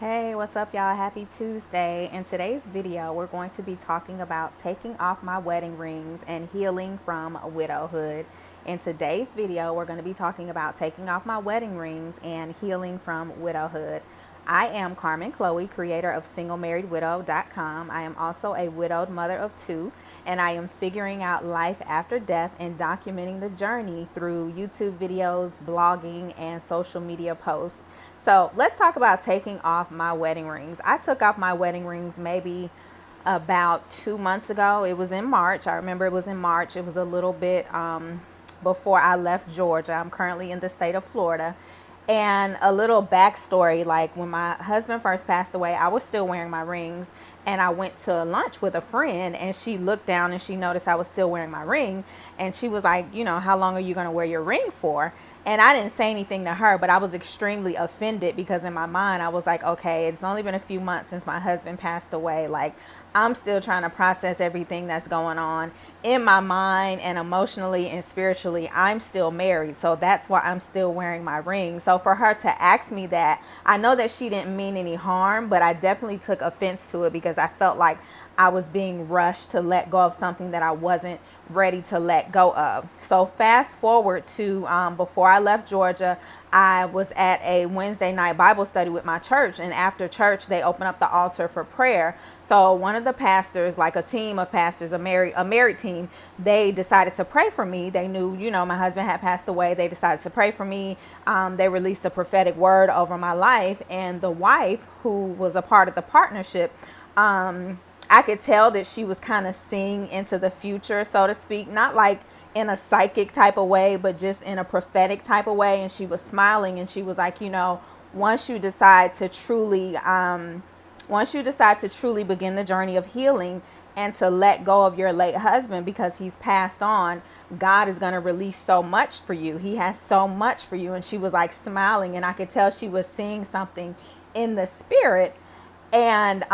Hey, what's up, y'all? Happy Tuesday. In today's video, we're going to be talking about taking off my wedding rings and healing from widowhood. In today's video, we're going to be talking about taking off my wedding rings and healing from widowhood. I am Carmen Chloe, creator of SingleMarriedWidow.com. I am also a widowed mother of two, and I am figuring out life after death and documenting the journey through YouTube videos, blogging, and social media posts. So let's talk about taking off my wedding rings. I took off my wedding rings maybe about 2 months ago. It was in March. I remember it was in March. It was a little bit before I left Georgia. I'm currently in the state of Florida. And a little backstory, like when my husband first passed away, I was still wearing my rings, and I went to lunch with a friend, and she looked down and she noticed I was still wearing my ring, and she was like, how long are you going to wear your ring for? And I didn't say anything to her, but I was extremely offended because in my mind I was like, okay, it's only been a few months since my husband passed away. Like, I'm still trying to process everything that's going on in my mind, and emotionally and spiritually, I'm still married. So that's why I'm still wearing my ring. So for her to ask me that, I know that she didn't mean any harm, but I definitely took offense to it because I felt like I was being rushed to let go of something that I wasn't ready to let go of. So fast forward to before I left Georgia, I was at a Wednesday night Bible study with my church, and after church they opened up the altar for prayer. So one of the pastors, like a team of pastors, a married team, they decided to pray for me. They knew, my husband had passed away. They decided to pray for me. They released a prophetic word over my life, and the wife, who was a part of the partnership, I could tell that she was kind of seeing into the future, so to speak, not like in a psychic type of way, but just in a prophetic type of way. And she was smiling, and she was like, once you decide to truly, begin the journey of healing and to let go of your late husband because he's passed on, God is going to release so much for you. He has so much for you. And she was like smiling, and I could tell she was seeing something in the spirit. And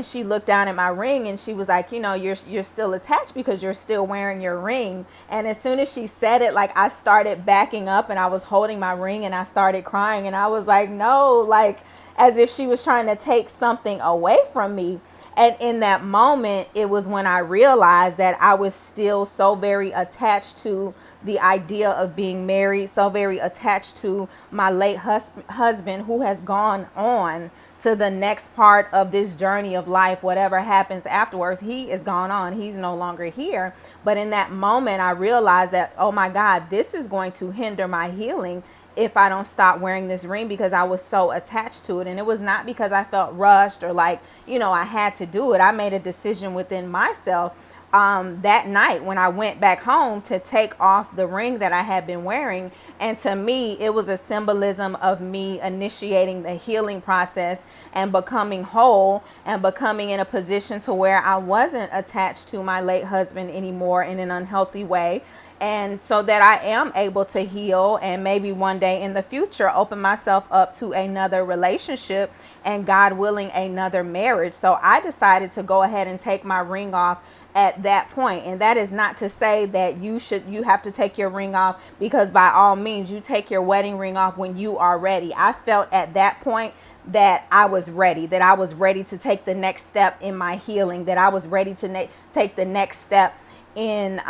she looked down at my ring, and she was like, you're still attached because you're still wearing your ring. And as soon as she said it, like, I started backing up, and I was holding my ring, and I started crying, and I was like, no, like, as if she was trying to take something away from me. And in that moment, it was when I realized that I was still so very attached to the idea of being married, so very attached to my late husband, who has gone on to the next part of this journey of life. Whatever happens afterwards, he is gone on. He's no longer here. But in that moment, I realized that, oh my God, this is going to hinder my healing if I don't stop wearing this ring, because I was so attached to it. And it was not because I felt rushed or like, I had to do it. I made a decision within myself that night when I went back home to take off the ring that I had been wearing. And to me, it was a symbolism of me initiating the healing process and becoming whole and becoming in a position to where I wasn't attached to my late husband anymore in an unhealthy way. And so that I am able to heal and maybe one day in the future open myself up to another relationship and, God willing, another marriage. So I decided to go ahead and take my ring off at that point. And that is not to say that you have to take your ring off, because by all means you take your wedding ring off when you are ready. I felt at that point that I was ready to take the next step in my healing, that I was ready to take the next step in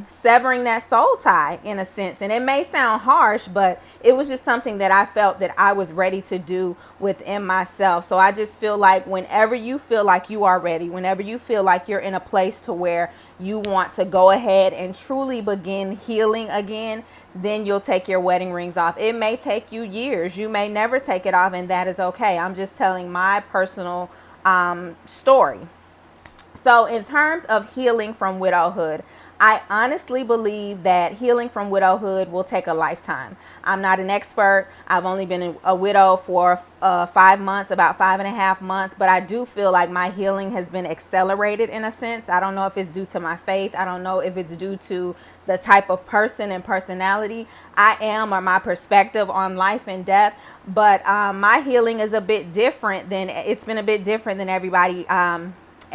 severing that soul tie, in a sense. And it may sound harsh, but it was just something that I felt that I was ready to do within myself. So I just feel like whenever you feel like you are ready, whenever you feel like you're in a place to where you want to go ahead and truly begin healing again, then you'll take your wedding rings off. It may take you years. You may never take it off, and that is okay. I'm just telling my personal story. So in terms of healing from widowhood, I honestly believe that healing from widowhood will take a lifetime. I'm not an expert. I've only been a widow for 5 months, about 5.5 months, but I do feel like my healing has been accelerated in a sense. I don't know if it's due to my faith. I don't know if it's due to the type of person and personality I am, or my perspective on life and death. But my healing is a bit different than, it's been a bit different than everybody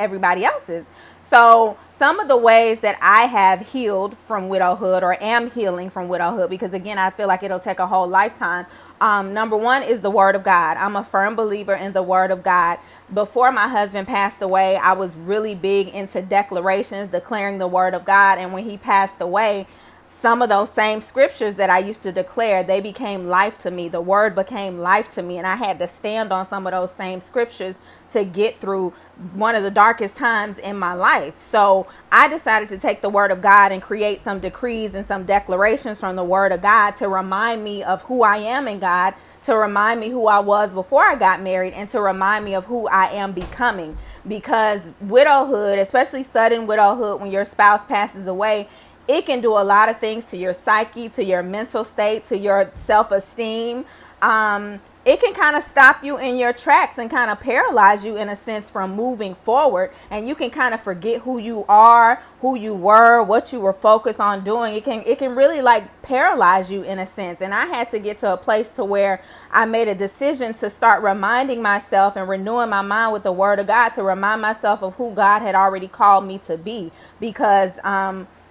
everybody else's. So some of the ways that I have healed from widowhood, or am healing from widowhood, because again, I feel like it'll take a whole lifetime. Number one is the word of God. I'm a firm believer in the word of God. Before my husband passed away, I was really big into declarations, declaring the word of God. And when he passed away, some of those same scriptures that I used to declare, they became life to me. The word became life to me. And I had to stand on some of those same scriptures to get through one of the darkest times in my life. So I decided to take the word of God and create some decrees and some declarations from the word of God to remind me of who I am in God, to remind me who I was before I got married, and to remind me of who I am becoming. Because widowhood, especially sudden widowhood, when your spouse passes away, it can do a lot of things to your psyche, to your mental state, to your self-esteem. It can kind of stop you in your tracks and kind of paralyze you in a sense from moving forward. And you can kind of forget who you are, who you were, what you were focused on doing. It can really like paralyze you in a sense. And I had to get to a place to where I made a decision to start reminding myself and renewing my mind with the word of God, to remind myself of who God had already called me to be. Because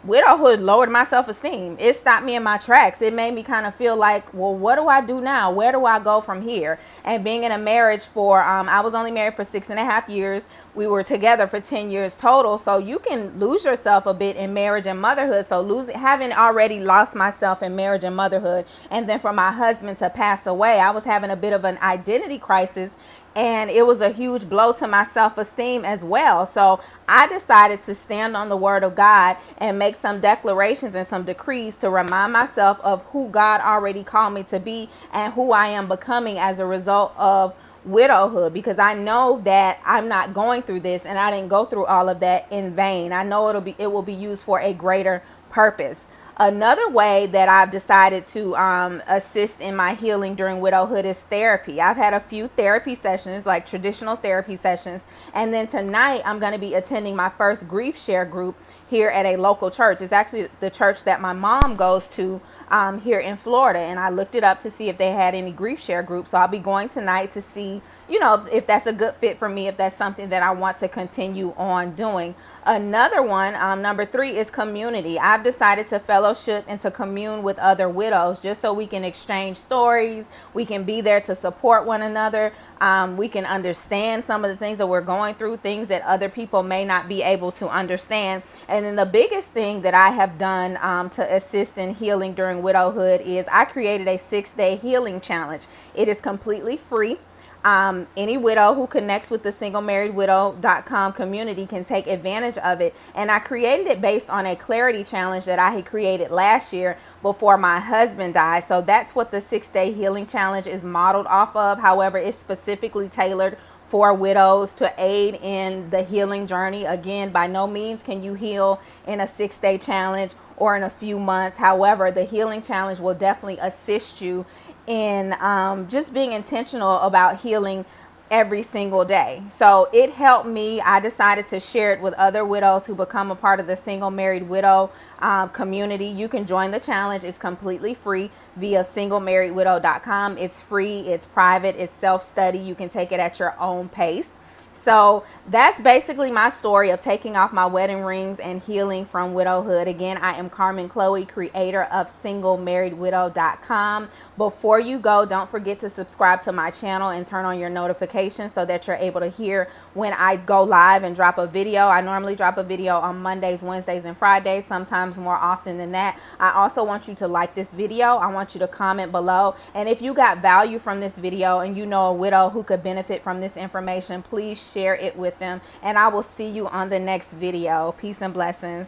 widowhood lowered my self-esteem. It stopped me in my tracks. It made me kind of feel like, well, what do I do now? Where do I go from here? And being in a marriage for, I was only married for 6.5 years. We were together for 10 years total. So you can lose yourself a bit in marriage and motherhood. So having already lost myself in marriage and motherhood, and then for my husband to pass away, I was having a bit of an identity crisis. And it was a huge blow to my self-esteem as well. So I decided to stand on the word of God and make some declarations and some decrees to remind myself of who God already called me to be and who I am becoming as a result of widowhood. Because I know that I'm not going through this, and I didn't go through all of that in vain. I know it will be used for a greater purpose. Another way that I've decided to assist in my healing during widowhood is therapy. I've had a few therapy sessions, like traditional therapy sessions. And then tonight I'm going to be attending my first grief share group here at a local church. It's actually the church that my mom goes to here in Florida. And I looked it up to see if they had any grief share groups. So I'll be going tonight to see, if that's a good fit for me, if that's something that I want to continue on doing. Another one, number 3, is community. I've decided to fellowship and to commune with other widows just so we can exchange stories. We can be there to support one another. We can understand some of the things that we're going through, things that other people may not be able to understand. And then the biggest thing that I have done to assist in healing during widowhood is I created a 6-day healing challenge. It is completely free. Any widow who connects with the singlemarriedwidow.com community can take advantage of it. And I created it based on a clarity challenge that I had created last year before my husband died. So that's what the 6-day healing challenge is modeled off of. However, it's specifically tailored for widows to aid in the healing journey. Again, by no means can you heal in a 6-day challenge or in a few months. However, the healing challenge will definitely assist you in just being intentional about healing every single day. So it helped me. I decided to share it with other widows who become a part of the Single Married Widow community. You can join the challenge. It's completely free via singlemarriedwidow.com. It's free, it's private, it's self-study. You can take it at your own pace. So that's basically my story of taking off my wedding rings and healing from widowhood. Again, I am Carmen Chloe, creator of singlemarriedwidow.com. Before you go, don't forget to subscribe to my channel and turn on your notifications so that you're able to hear when I go live and drop a video. I normally drop a video on Mondays, Wednesdays, and Fridays, sometimes more often than that. I also want you to like this video. I want you to comment below. And if you got value from this video and you know a widow who could benefit from this information, please share it with them. And I will see you on the next video. Peace and blessings.